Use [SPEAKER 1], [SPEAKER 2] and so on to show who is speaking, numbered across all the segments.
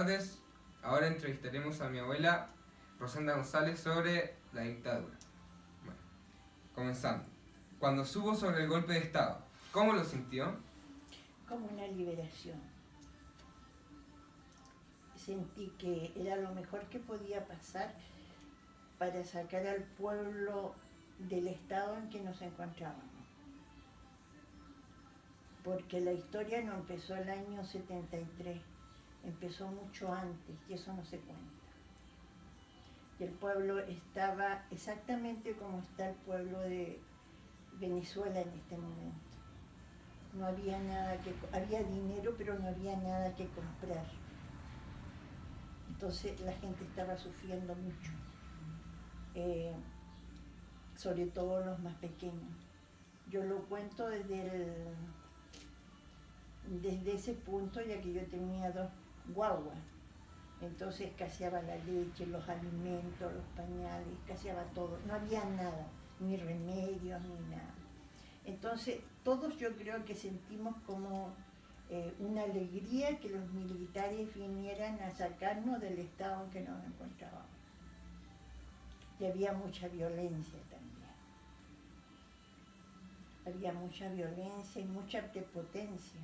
[SPEAKER 1] tardes. Ahora entrevistaremos a mi abuela Rosenda González sobre la dictadura. Bueno, comenzando. Cuando supo sobre el golpe de Estado, ¿cómo lo sintió?
[SPEAKER 2] Como una liberación. Sentí que era lo mejor que podía pasar para sacar al pueblo del estado en que nos encontrábamos. Porque la historia no empezó el año 73, empezó mucho antes y eso no se cuenta. Y el pueblo estaba exactamente como está el pueblo de Venezuela en este momento. No había nada que... había dinero, pero no había nada que comprar. Entonces la gente estaba sufriendo mucho, sobre todo los más pequeños. Yo lo cuento desde ese punto, ya que yo tenía 2 guaguas. Entonces escaseaba la leche, los alimentos, los pañales, escaseaba todo. No había nada, ni remedios, ni nada. Entonces todos yo creo que sentimos como una alegría que los militares vinieran a sacarnos del estado en que nos encontrábamos. Y había mucha violencia también. Había mucha violencia y mucha prepotencia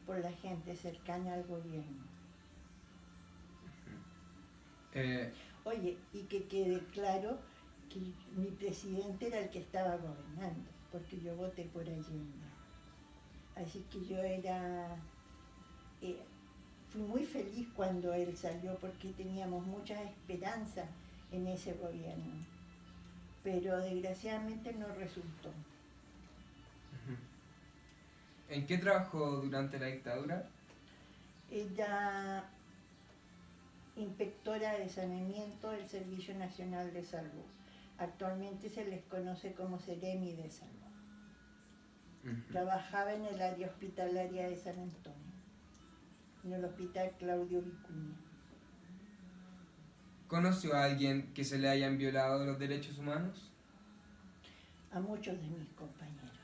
[SPEAKER 2] por la gente cercana al gobierno. Oye, y que quede claro que mi presidente era el que estaba gobernando, porque yo voté por Allende. Así que yo fui muy feliz cuando él salió porque teníamos muchas esperanzas en ese gobierno, pero desgraciadamente no resultó.
[SPEAKER 1] ¿En qué trabajó durante la dictadura?
[SPEAKER 2] Ella, inspectora de saneamiento del Servicio Nacional de Salud. Actualmente se les conoce como Seremi de Salud. Trabajaba en el área hospitalaria de San Antonio, en el Hospital Claudio Vicuña.
[SPEAKER 1] ¿Conoció a alguien que se le hayan violado los derechos humanos?
[SPEAKER 2] A muchos de mis compañeros.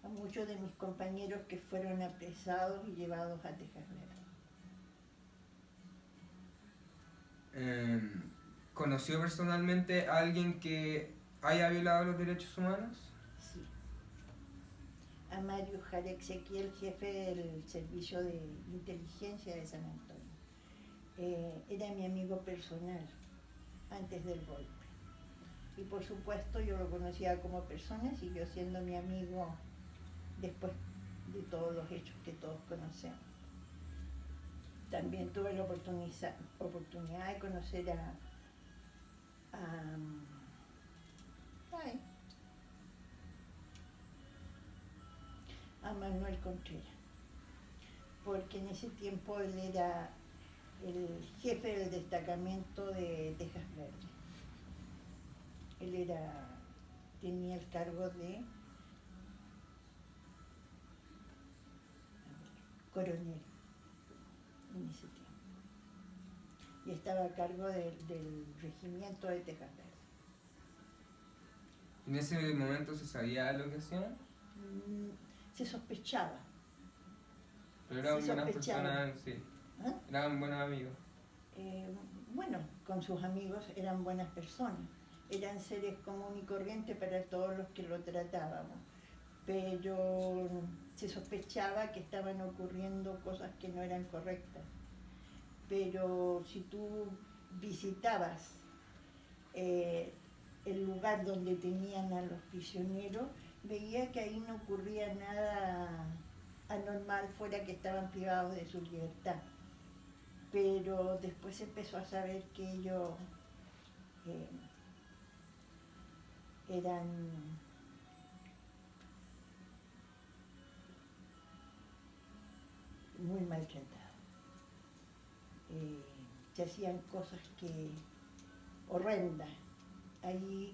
[SPEAKER 2] A muchos de mis compañeros que fueron apresados y llevados a Tejas Verdes.
[SPEAKER 1] ¿Conoció personalmente a alguien que haya violado los derechos humanos?
[SPEAKER 2] Sí. A Mario Jara Ezequiel, jefe del Servicio de Inteligencia de San Antonio. Era mi amigo personal antes del golpe. Y por supuesto yo lo conocía como persona, siguió siendo mi amigo después de todos los hechos que todos conocemos. También tuve la oportunidad de conocer a Manuel Contreras, porque en ese tiempo él era el jefe del destacamento de Tejas Verdes. Él tenía el cargo de coronel en ese tiempo. Y estaba a cargo del regimiento de Tejas Verdes.
[SPEAKER 1] ¿En ese momento se sabía lo que hacían?
[SPEAKER 2] Se sospechaba.
[SPEAKER 1] Pero eran buenas personas, sí.
[SPEAKER 2] ¿Ah?
[SPEAKER 1] Eran buenos amigos.
[SPEAKER 2] Bueno, con sus amigos eran buenas personas. Eran seres comunes y corrientes para todos los que lo tratábamos. Pero se sospechaba que estaban ocurriendo cosas que no eran correctas. Pero si tú visitabas el lugar donde tenían a los prisioneros, veía que ahí no ocurría nada anormal, fuera que estaban privados de su libertad. Pero después se empezó a saber que ellos eran muy maltratados. Se hacían cosas horrendas. Ahí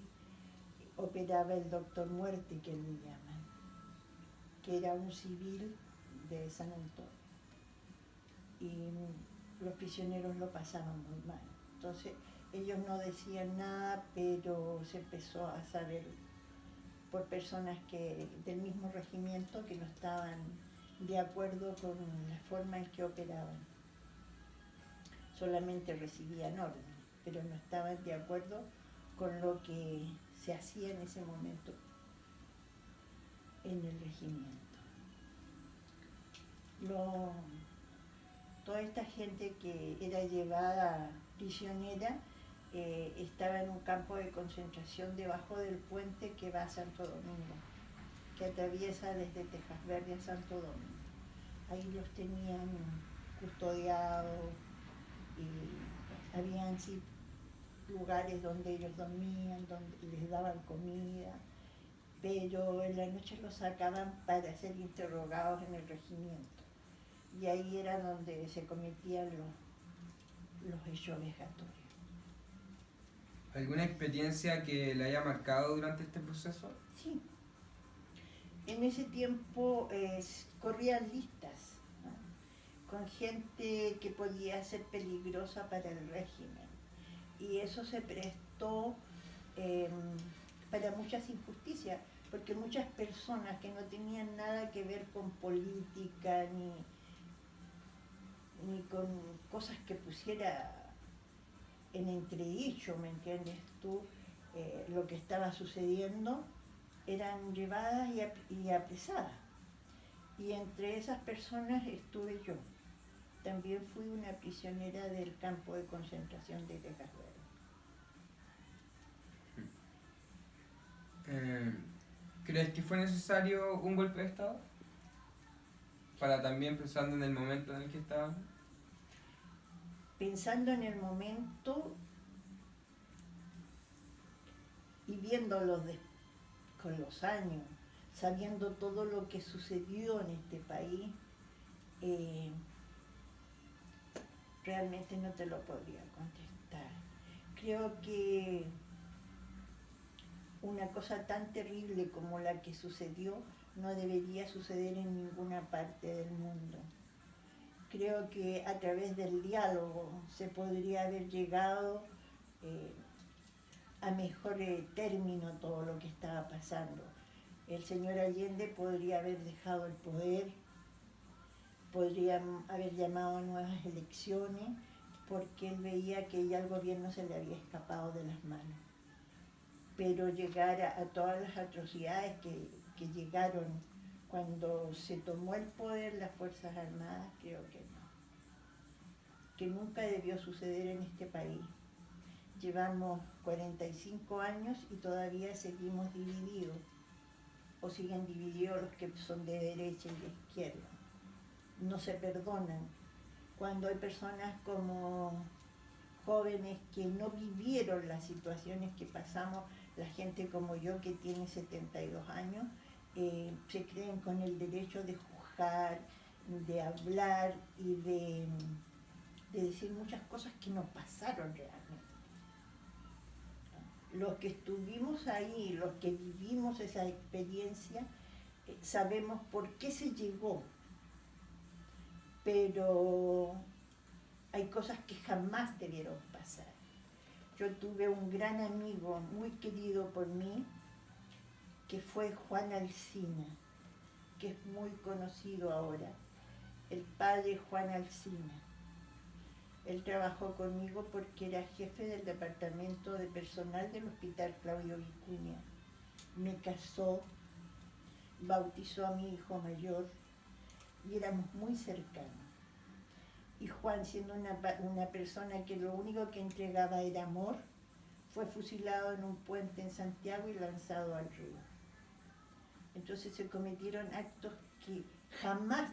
[SPEAKER 2] operaba el doctor Muerte, que le llaman, que era un civil de San Antonio. Y los prisioneros lo pasaban muy mal. Entonces ellos no decían nada, pero se empezó a saber por personas del mismo regimiento que no estaban de acuerdo con la forma en que operaban. solamente recibían órdenes, pero no estaban de acuerdo con lo que se hacía en ese momento en el regimiento. Toda esta gente que era llevada prisionera estaba en un campo de concentración debajo del puente que va a Santo Domingo, que atraviesa desde Tejas Verde a Santo Domingo. Ahí los tenían custodiados y habían sí, lugares donde ellos dormían, donde les daban comida, pero en la noche los sacaban para ser interrogados en el regimiento. Y ahí era donde se cometían los hechos vejatorios.
[SPEAKER 1] ¿Alguna experiencia que le haya marcado durante este proceso?
[SPEAKER 2] Sí. En ese tiempo corrían listas, ¿no?, con gente que podía ser peligrosa para el régimen. Y eso se prestó para muchas injusticias, porque muchas personas que no tenían nada que ver con política ni con cosas que pusiera en entredicho, ¿me entiendes tú?, lo que estaba sucediendo, eran llevadas y apresadas. Y entre esas personas estuve yo. También fui una prisionera del campo de concentración de Tejas Verde.
[SPEAKER 1] ¿Crees que fue necesario un golpe de Estado? Para también pensando en el momento en el que estábamos.
[SPEAKER 2] Pensando en el momento y viéndolo con los años, sabiendo todo lo que sucedió en este país, realmente no te lo podría contestar. Creo que una cosa tan terrible como la que sucedió no debería suceder en ninguna parte del mundo. Creo que a través del diálogo se podría haber llegado a mejor término todo lo que estaba pasando. El señor Allende podría haber dejado el poder, podría haber llamado a nuevas elecciones, porque él veía que ya el gobierno se le había escapado de las manos. Pero llegar a todas las atrocidades que llegaron cuando se tomó el poder las Fuerzas Armadas, creo que no. Que nunca debió suceder en este país. Llevamos 45 años y todavía seguimos divididos, o siguen divididos los que son de derecha y de izquierda. No se perdonan. Cuando hay personas como jóvenes que no vivieron las situaciones que pasamos, la gente como yo que tiene 72 años, se creen con el derecho de juzgar, de hablar y de decir muchas cosas que no pasaron realmente. Los que estuvimos ahí, los que vivimos esa experiencia, sabemos por qué se llegó, pero hay cosas que jamás debieron pasar. Yo tuve un gran amigo, muy querido por mí, que fue Juan Alsina, que es muy conocido ahora, el padre Juan Alsina. Él trabajó conmigo porque era jefe del departamento de personal del Hospital Claudio Vicuña. Me casó, bautizó a mi hijo mayor y éramos muy cercanos. Y Juan, siendo una persona que lo único que entregaba era amor, fue fusilado en un puente en Santiago y lanzado al río. Entonces se cometieron actos que jamás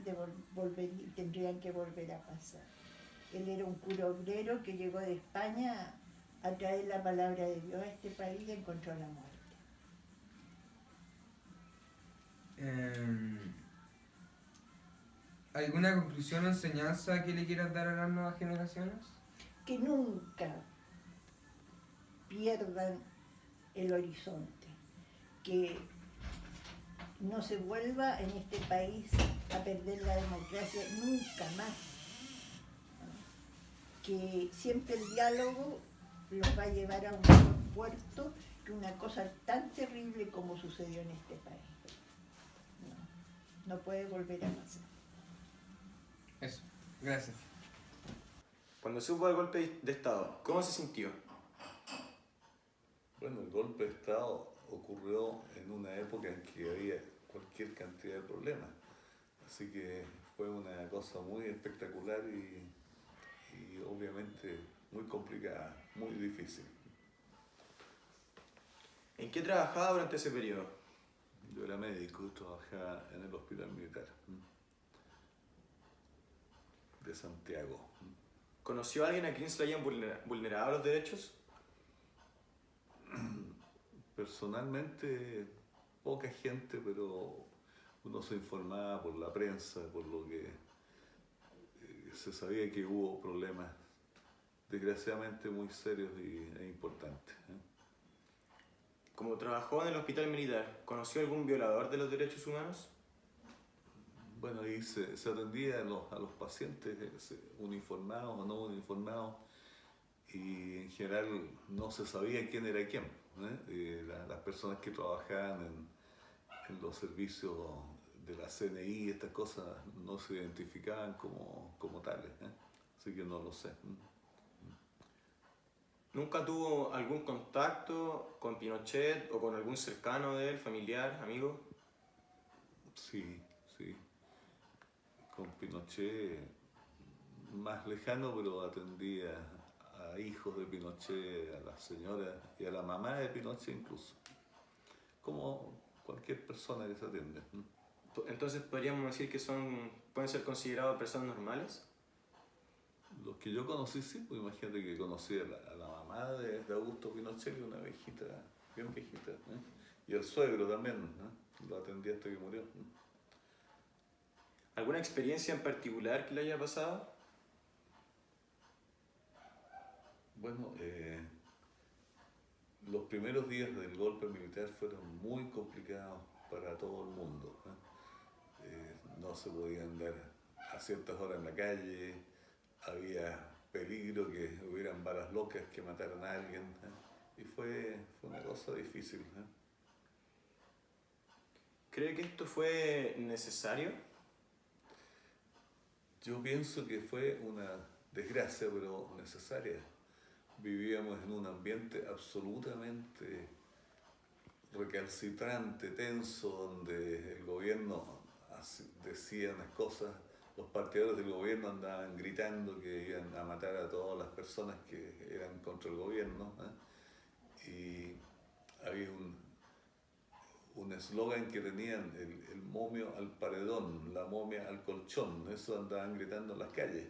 [SPEAKER 2] tendrían que volver a pasar. Él era un cura obrero que llegó de España a traer la palabra de Dios a este país y encontró la muerte.
[SPEAKER 1] ¿Alguna conclusión o enseñanza que le quieras dar a las nuevas generaciones?
[SPEAKER 2] Que nunca pierdan el horizonte, que no se vuelva en este país a perder la democracia nunca más, que siempre el diálogo los va a llevar a un mejor puerto que una cosa tan terrible como sucedió en este país. No puede volver a pasar.
[SPEAKER 1] Eso, gracias.
[SPEAKER 3] Cuando supo del golpe de Estado, ¿cómo se sintió?
[SPEAKER 4] Bueno, el golpe de Estado ocurrió en una época en que había cualquier cantidad de problemas. Así que fue una cosa muy espectacular y obviamente muy complicada, muy difícil.
[SPEAKER 3] ¿En qué trabajaba durante ese periodo?
[SPEAKER 4] Yo era médico y trabajaba en el Hospital Militar de Santiago.
[SPEAKER 3] ¿Conoció a alguien a quien se le hayan vulnerado los derechos?
[SPEAKER 4] Personalmente, poca gente, pero uno se informaba por la prensa, por lo que se sabía que hubo problemas desgraciadamente muy serios e importantes.
[SPEAKER 3] Como trabajó en el hospital militar, ¿conoció algún violador de los derechos humanos?
[SPEAKER 4] Bueno, ahí se atendía a los pacientes uniformados o no uniformados y en general no se sabía quién era quién. Las personas que trabajaban en los servicios de la CNI, estas cosas no se identificaban como tales, así que no lo sé.
[SPEAKER 3] ¿Nunca tuvo algún contacto con Pinochet o con algún cercano de él, familiar, amigo?
[SPEAKER 4] Sí, sí. Con Pinochet más lejano, pero atendía a hijos de Pinochet, a la señora y a la mamá de Pinochet incluso. Como cualquier persona que se atiende.
[SPEAKER 3] Entonces podríamos decir que pueden ser considerados personas normales.
[SPEAKER 4] Los que yo conocí, sí, pues imagínate que conocí a la mamá de Augusto Pinochet, una viejita, bien viejita, y el suegro también, lo atendí hasta que murió.
[SPEAKER 3] ¿Alguna experiencia en particular que le haya pasado?
[SPEAKER 4] Bueno, los primeros días del golpe militar fueron muy complicados para todo el mundo. No se podía andar a ciertas horas en la calle, había peligro que hubieran balas locas que mataran a alguien, y fue una cosa difícil.
[SPEAKER 3] ¿Cree que esto fue necesario?
[SPEAKER 4] Yo pienso que fue una desgracia, pero necesaria. Vivíamos en un ambiente absolutamente recalcitrante, tenso, donde el gobierno decía unas cosas, los partidarios del gobierno andaban gritando que iban a matar a todas las personas que eran contra el gobierno, y había un eslogan que tenían, el momio al paredón, la momia al colchón, eso andaban gritando en las calles.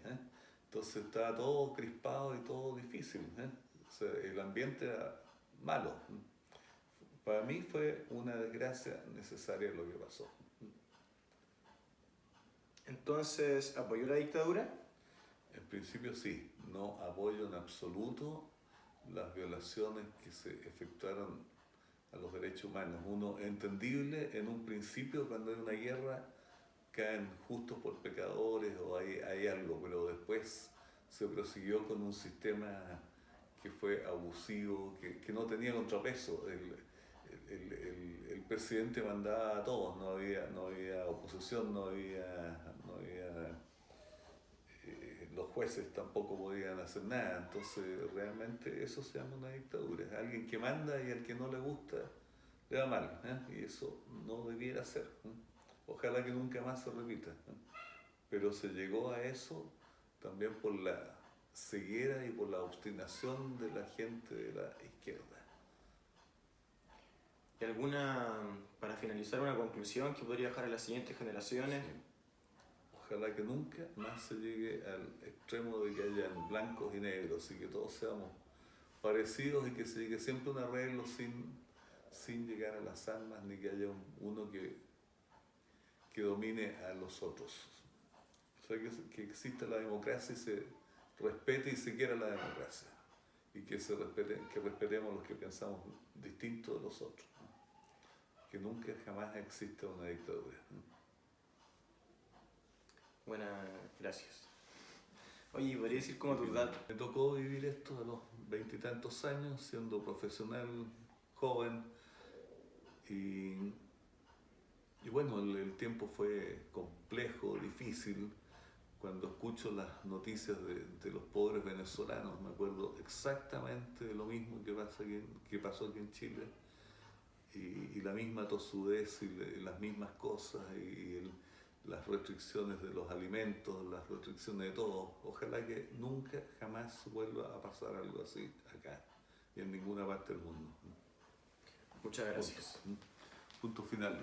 [SPEAKER 4] Entonces estaba todo crispado y todo difícil. O sea, el ambiente era malo. Para mí fue una desgracia necesaria lo que pasó.
[SPEAKER 3] Entonces, ¿apoyó la dictadura?
[SPEAKER 4] En principio sí, no apoyo en absoluto las violaciones que se efectuaron a los derechos humanos. Uno, entendible en un principio cuando hay una guerra, caen justos por pecadores o hay algo, pero después se prosiguió con un sistema que fue abusivo, que no tenía contrapeso. El presidente mandaba a todos, no había oposición, no había los jueces tampoco podían hacer nada. Entonces realmente eso se llama una dictadura, alguien que manda y al que no le gusta le va mal, y eso no debiera ser. Ojalá que nunca más se repita. Pero se llegó a eso también por la ceguera y por la obstinación de la gente de la izquierda.
[SPEAKER 3] ¿Y para finalizar, una conclusión que podría dejar a las siguientes generaciones?
[SPEAKER 4] Sí. Ojalá que nunca más se llegue al extremo de que hayan blancos y negros y que todos seamos parecidos y que se llegue siempre a un arreglo sin llegar a las armas ni que haya uno que domine a los otros. O sea, que exista la democracia y se respete y se quiera la democracia. Y que respetemos los que pensamos distinto de los otros. Que nunca jamás exista una dictadura.
[SPEAKER 3] Buenas, gracias. Oye, ¿podría decir cómo tu edad?
[SPEAKER 4] Me tocó vivir esto a los 20 y tantos años, siendo profesional, joven, y bueno, el tiempo fue complejo, difícil, cuando escucho las noticias de los pobres venezolanos, me acuerdo exactamente de lo mismo que pasó aquí en Chile, y la misma tosudez y las mismas cosas, las restricciones de los alimentos, las restricciones de todo. Ojalá que nunca, jamás vuelva a pasar algo así acá y en ninguna parte del mundo.
[SPEAKER 3] Muchas gracias.
[SPEAKER 4] Punto final.